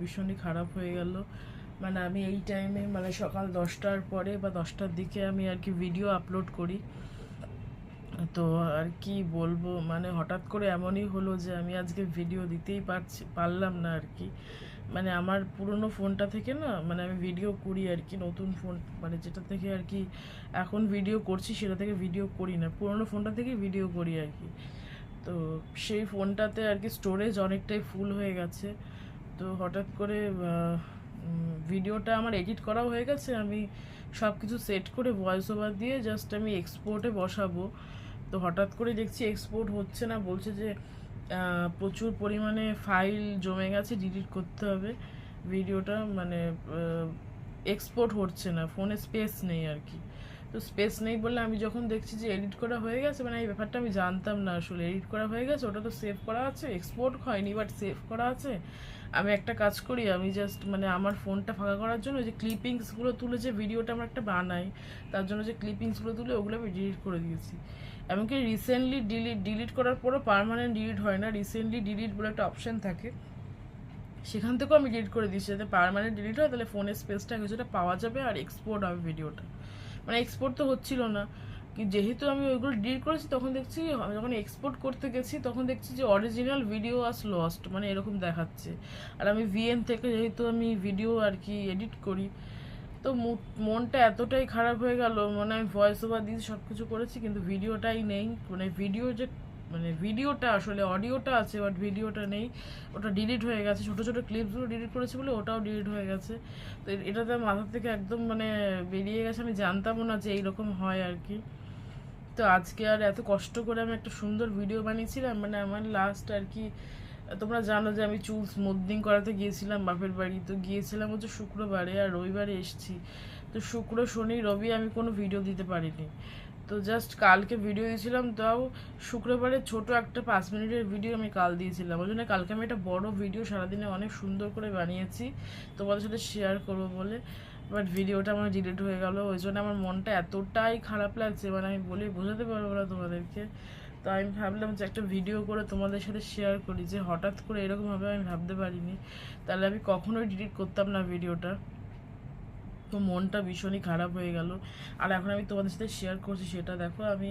ভীষণই খারাপ হয়ে গেল। মানে আমি এই টাইমে মানে সকাল 10টার পরে বা 10টার দিকে আমি আর কি ভিডিও আপলোড করি। তো আর কি বলবো, মানে হঠাৎ করে এমনই হলো যে আমি আজকে ভিডিও দিতেই পারলাম না আর কি। মানে আমার পুরনো ফোনটা থেকে না, মানে আমি ভিডিও করি আর কি, নতুন ফোন মানে যেটা থেকে আর কি এখন ভিডিও করছি সেটা থেকে ভিডিও করি না, পুরনো ফোনটা থেকে ভিডিও করি আর কি। তো সেই ফোনটাতে আর কি স্টোরেজ অনেকটাই ফুল হয়ে গেছে। তো হঠাৎ করে ভিডিওটা আমার এডিট করাও হয়ে গেছে, আমি সব কিছু সেট করে ভয়েস ওভার দিয়ে জাস্ট আমি এক্সপোর্টে বসাবো। তো হঠাৎ করে দেখছি এক্সপোর্ট হচ্ছে না, বলছে যে প্রচুর পরিমাণে ফাইল জমে গেছে, ডিলিট করতে হবে ভিডিওটা। মানে এক্সপোর্ট হচ্ছে না, ফোনে স্পেস নেই আর কি। তো স্পেস নেই বললে আমি যখন দেখছি যে এডিট করা হয়ে গেছে, মানে এই ব্যাপারটা আমি জানতাম না আসলে, এডিট করা হয়ে গেছে, ওটা তো সেভ করা আছে, এক্সপোর্ট হয়নি বাট সেভ করা আছে। আমি একটা কাজ করি, আমি জাস্ট মানে আমার ফোনটা ফাঁকা করার জন্য যে ক্লিপিংসগুলো তুলে যে ভিডিওটা আমরা একটা বানাই, তার জন্য যে ক্লিপিংসগুলো তুলে ওগুলো আমি ডিলিট করে দিয়েছি। এমনকি রিসেন্টলি ডিলিট করার পরও পার্মানেন্ট ডিলিট হয় না, রিসেন্টলি ডিলিট বলে একটা অপশান থাকে, সেখান থেকেও আমি ডিলিট করে দিচ্ছি যাতে পার্মানেন্ট ডিলিট হয়, তাহলে ফোনের স্পেসটা কিছুটা পাওয়া যাবে আর এক্সপোর্ট হবে ভিডিওটা। মানে এক্সপোর্ট তো হচ্ছিল না, কি যেহেতু আমি ওইগুলো ডিলিট করেছি, তখন দেখছি যখন এক্সপোর্ট করতে গেছি তখন দেখছি যে অরিজিনাল ভিডিও আস লস্ট, মানে এরকম দেখাচ্ছে। আর আমি ভিএন থেকে যেহেতু আমি ভিডিও আর কি এডিট করি, তো মনটা এতটাই খারাপ হয়ে গেল, মানে আমি ভয়েস ওভার দিয়ে সব কিছু করেছি কিন্তু ভিডিওটাই নেই। মানে ভিডিও যে মানে ভিডিওটা আসলে অডিওটা আছে বাট ভিডিওটা নেই, ওটা ডিলিট হয়ে গেছে, ছোটো ছোটো ক্লিপসগুলো ডিলিট করেছি বলে ওটাও ডিলিট হয়ে গেছে। তো এটাতে মাথা থেকে একদম মানে বেরিয়ে গেছে, আমি জানতামও না যে এইরকম হয় আর কি। তো আজকে আর এত কষ্ট করে আমি একটা সুন্দর ভিডিও বানিয়েছিলাম, মানে আমার লাস্ট আর কি, তোমরা জানো যে আমি চুল স্মুথনিং করাতে গিয়েছিলাম বাপের বাড়ি, তো গিয়েছিলাম হচ্ছে শুক্রবারে আর রবিবারে এসেছি। তো শুক্র শনি রবি আমি কোনো ভিডিও দিতে পারিনি, তো জাস্ট কালকে ভিডিও দিয়েছিলাম, তাও শুক্রবারে ছোট একটা 5 মিনিটের ভিডিও আমি কাল দিয়েছিলাম। ওই জন্য কালকে আমি একটা বড় ভিডিও সারাদিনে অনেক সুন্দর করে বানিয়েছি তোমাদের সাথে শেয়ার করবো বলে, বাট ভিডিওটা আমার ডিলিট হয়ে গেল। ওই জন্য আমার মনটা এতটাই খারাপ লাগছে, মানে আমি বলে বোঝাতে পারবো না তোমাদেরকে। তো আমি ভাবলাম যে একটা ভিডিও করে তোমাদের সাথে শেয়ার করি, যে হঠাৎ করে এরকমভাবে আমি ভাবতে পারিনি, তাহলে আমি কখনোই ডিলিট করতাম না ভিডিওটা। তো মনটা ভীষণই খারাপ হয়ে গেল। আর এখন আমি তোমাদের সাথে শেয়ার করছি সেটা দেখো, আমি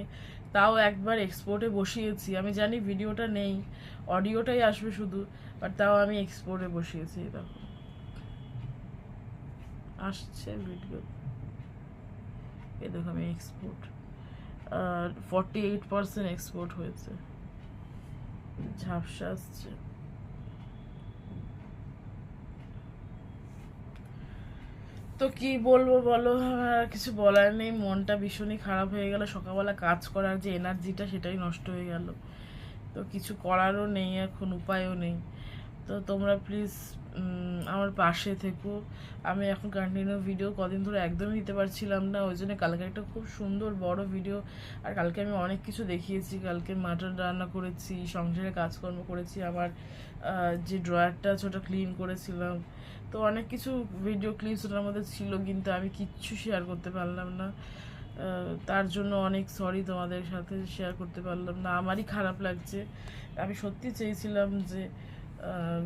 তাও একবার এক্সপোর্টে বসিয়েছি, আমি জানি ভিডিওটা নেই, অডিওটাই আসবে শুধু, বাট তাও আমি এক্সপোর্টে বসিয়েছি। দেখো আসছে ভিডিও, এই দেখো আমি এক্সপোর্ট 48% এক্সপোর্ট হয়েছে, ঝাপসা আসছে। তো কি বলবো বলো, আর কিছু বলার নেই, মনটা ভীষণই খারাপ হয়ে গেল, সকালবেলা কাজ করার যে এনার্জিটা সেটাই নষ্ট হয়ে গেল। তো কিছু করারও নেই, এখন উপায়ও নেই। তো তোমরা প্লিজ আমার পাশে থেকো। আমি এখন কন্টিনিউ ভিডিও কদিন ধরে একদমই দিতে পারছিলাম না, ওই জন্য কালকে একটা খুব সুন্দর বড় ভিডিও, আর কালকে আমি অনেক কিছু দেখিয়েছি, কালকে মাটন রান্না করেছি, সংসারে কাজকর্ম করেছি, আমার যে ড্রয়ারটা আছে ওটা ক্লিন করেছিলাম। তো অনেক কিছু ভিডিও ক্লিপস ওটার মধ্যে ছিল, কিন্তু আমি কিচ্ছু শেয়ার করতে পারলাম না। তার জন্য অনেক সরি, তোমাদের সাথে শেয়ার করতে পারলাম না, আমারই খারাপ লাগছে। আমি সত্যি চেয়েছিলাম যে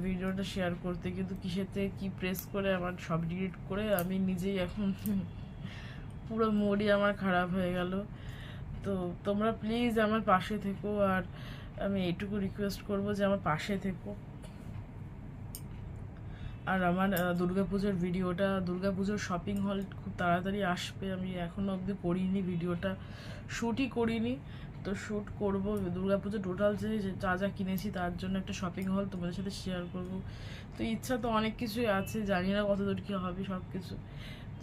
ভিডিওটা শেয়ার করতে, কিন্তু কিসেতে কি প্রেস করে আমার সব ডিলিট করে আমি নিজেই এখন পুরো মুডই আমার খারাপ হয়ে গেল। তো তোমরা প্লিজ আমার পাশে থেকো, আর আমি এইটুকু রিকোয়েস্ট করবো যে আমার পাশে থেকো। আর আমার দুর্গাপুজোর ভিডিওটা, দুর্গাপুজোর শপিং হল খুব তাড়াতাড়ি আসবে, আমি এখনও অবধি করিনি ভিডিওটা, শ্যুটই করিনি। তো শ্যুট করবো, দুর্গাপুজো টোটাল যে যা যা কিনেছি তার জন্য একটা শপিং হল তোমাদের সাথে শেয়ার করব। তো ইচ্ছা তো অনেক কিছুই আছে, জানি না কতদূর কী হবে সব কিছু।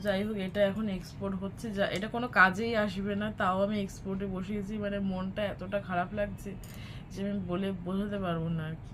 যাই হোক, এটা এখন এক্সপোর্ট হচ্ছে, যা এটা কোনো কাজেই আসবে না, তাও আমি এক্সপোর্টে বসিয়েছি, মানে মনটা এতটা খারাপ লাগছে যে আমি বলে বোঝাতে পারবো না আর কি।